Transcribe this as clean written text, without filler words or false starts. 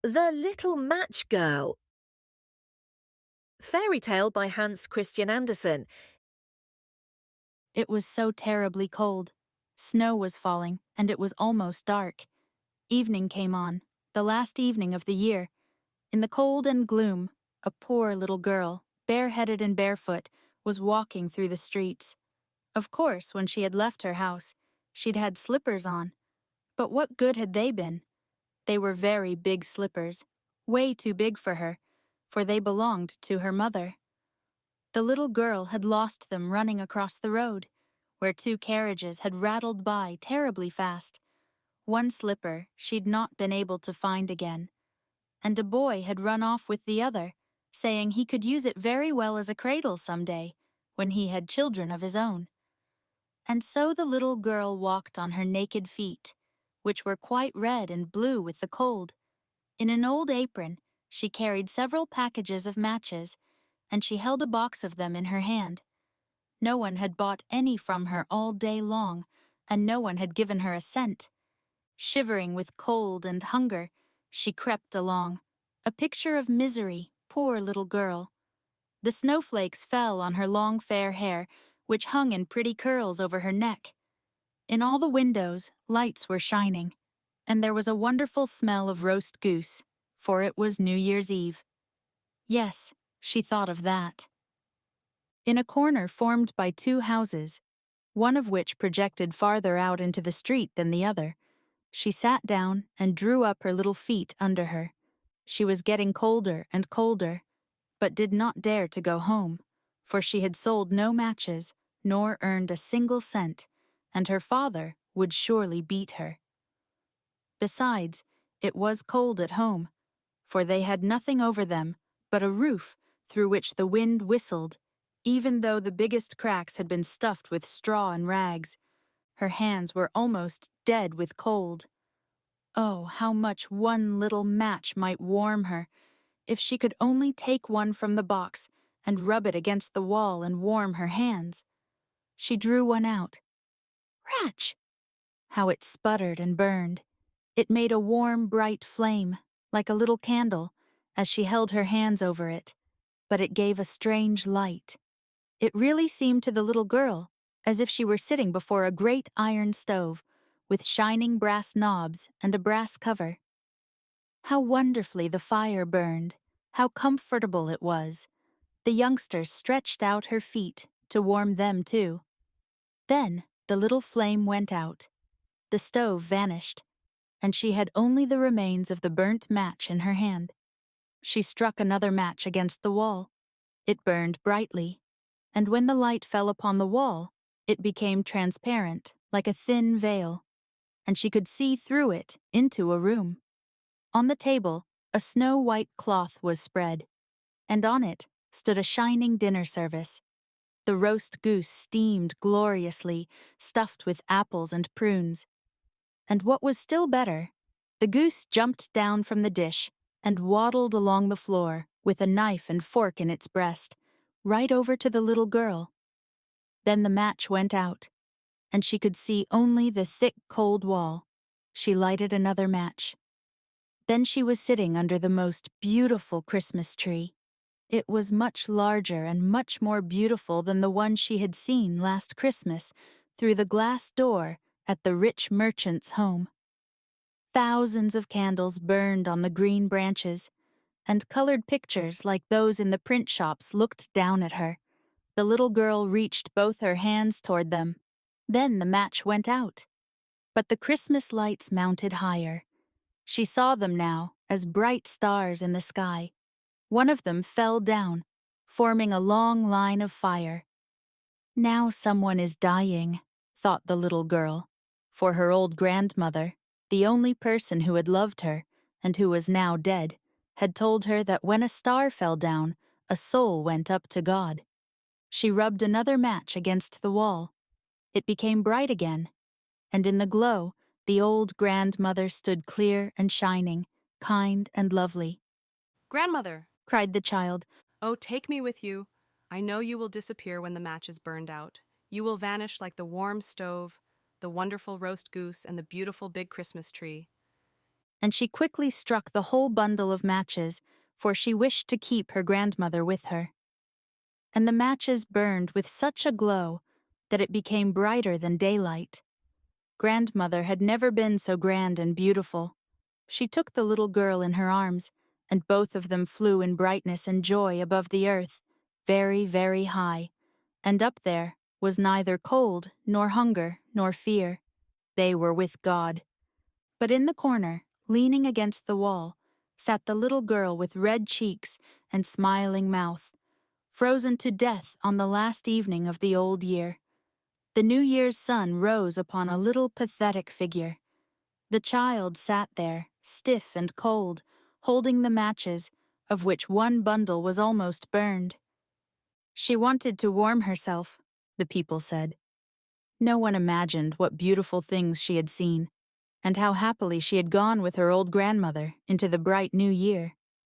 The Little Match Girl. Fairy tale by Hans Christian Andersen. It was so terribly cold. Snow was falling, and it was almost dark. Evening came on, the last evening of the year. In the cold and gloom, a poor little girl, bareheaded and barefoot, was walking through the streets. Of course, when she had left her house, she'd had slippers on. But what good had they been? They were very big slippers, way too big for they belonged to her mother. The little girl had lost them running across the road, where two carriages had rattled by terribly fast. One slipper she'd not been able to find again, and a boy had run off with the other, saying he could use it very well as a cradle some day, when he had children of his own. And so the little girl walked on her naked feet, which were quite red and blue with the cold. In an old apron, she carried several packages of matches, and she held a box of them in her hand. No one had bought any from her all day long, and no one had given her a cent. Shivering with cold and hunger, she crept along, a picture of misery, poor little girl. The snowflakes fell on her long fair hair, which hung in pretty curls over her neck. In all the windows, lights were shining, and there was a wonderful smell of roast goose, for it was New Year's Eve. Yes, she thought of that. In a corner formed by two houses, one of which projected farther out into the street than the other, she sat down and drew up her little feet under her. She was getting colder and colder, but did not dare to go home, for she had sold no matches, nor earned a single cent, and her father would surely beat her. Besides, it was cold at home, for they had nothing over them but a roof through which the wind whistled, even though the biggest cracks had been stuffed with straw and rags. Her hands were almost dead with cold. Oh, how much one little match might warm her, if she could only take one from the box and rub it against the wall and warm her hands. She drew one out. Ratch! How it sputtered and burned. It made a warm, bright flame, like a little candle, as she held her hands over it, but it gave a strange light. It really seemed to the little girl as if she were sitting before a great iron stove, with shining brass knobs and a brass cover. How wonderfully the fire burned, how comfortable it was. The youngster stretched out her feet to warm them too. Then the little flame went out. The stove vanished, and she had only the remains of the burnt match in her hand. She struck another match against the wall. It burned brightly, and when the light fell upon the wall, it became transparent, like a thin veil, and she could see through it into a room. On the table, a snow-white cloth was spread, and on it stood a shining dinner service. The roast goose steamed gloriously, stuffed with apples and prunes. And what was still better, the goose jumped down from the dish and waddled along the floor with a knife and fork in its breast, right over to the little girl. Then the match went out, and she could see only the thick, cold wall. She lighted another match. Then she was sitting under the most beautiful Christmas tree. It was much larger and much more beautiful than the one she had seen last Christmas through the glass door at the rich merchant's home. Thousands of candles burned on the green branches, and colored pictures like those in the print shops looked down at her. The little girl reached both her hands toward them. Then the match went out. But the Christmas lights mounted higher. She saw them now as bright stars in the sky. One of them fell down, forming a long line of fire. Now someone is dying, thought the little girl, for her old grandmother, the only person who had loved her, and who was now dead, had told her that when a star fell down, a soul went up to God. She rubbed another match against the wall. It became bright again, and in the glow, the old grandmother stood clear and shining, kind and lovely. "Grandmother!" Cried the child. "Oh, take me with you. I know you will disappear when the match is burned out. You will vanish like the warm stove, the wonderful roast goose, and the beautiful big Christmas tree. and she quickly struck the whole bundle of matches, for she wished to keep her grandmother with her. And the matches burned with such a glow that it became brighter than daylight. Grandmother had never been so grand and beautiful. She took the little girl in her arms, and both of them flew in brightness and joy above the earth, very, very high. And up there was neither cold, nor hunger, nor fear. They were with God. But in the corner, leaning against the wall, sat the little girl with red cheeks and smiling mouth, frozen to death on the last evening of the old year. The New Year's sun rose upon a little pathetic figure. The child sat there, stiff and cold, holding the matches, of which one bundle was almost burned. She wanted to warm herself, the people said. No one imagined what beautiful things she had seen, and how happily she had gone with her old grandmother into the bright new year.